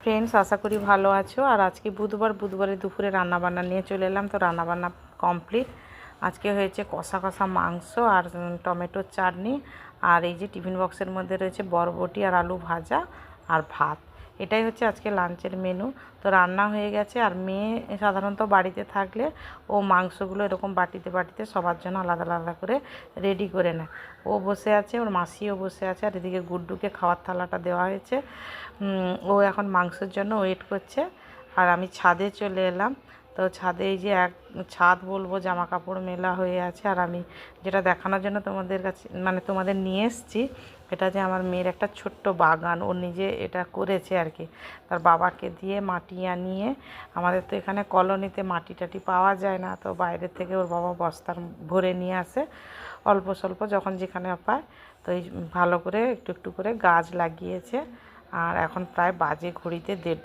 Friends, আশা করি ভালো আছো। আর আজকে বুধবারে দুপুরে রান্নাবান্না নিয়ে চলে এলাম। তো রান্নাবান্না কমপ্লিট। আজকে হয়েছে কষা কষা মাংস আর টমেটোর চাটনি। আর এই যে টিফিন বক্সের মধ্যে রয়েছে বরবটি আর আলু ভাজা আর ভাত। এটাই হচ্ছে আজকে লাঞ্চের মেনু। তো রান্না হয়ে গেছে। আর মেয়ে সাধারণত বাড়িতে থাকলে ও মাংসগুলো এরকম বাটিতে বাটিতে সবার জন্য আলাদা আলাদা করে রেডি করে নেয়। ও বসে আছে, ওর মাসিও বসে আছে, আর এদিকে গুড্ডুকে খাওয়ার থালাটা দেওয়া হয়েছে। ও এখন মাংসের জন্য ওয়েট করছে। আর আমি ছাদে চলে এলাম। তো ছাদে এই যে ছাদ বলবো, জামা কাপড় মেলা হয়ে আছে। আর আমি যেটা দেখানোর জন্য তোমাদের কাছে তোমাদের নিয়ে এসেছি, এটা যে আমার মেয়ের একটা ছোট্ট বাগান ও নিজে এটা করেছে আর কি। তার বাবাকে দিয়ে মাটি আনিয়ে, আমাদের তো এখানে কলোনিতে মাটি টাটি পাওয়া যায় না, তো বাইরের থেকে ওর বাবা বস্তার ভরে নিয়ে আসে অল্প স্বল্প যখন যেখানে পায়। তো এই ভালো করে একটু একটু করে গাছ লাগিয়েছে। আর এখন প্রায় বাজে ঘড়িতে 1:30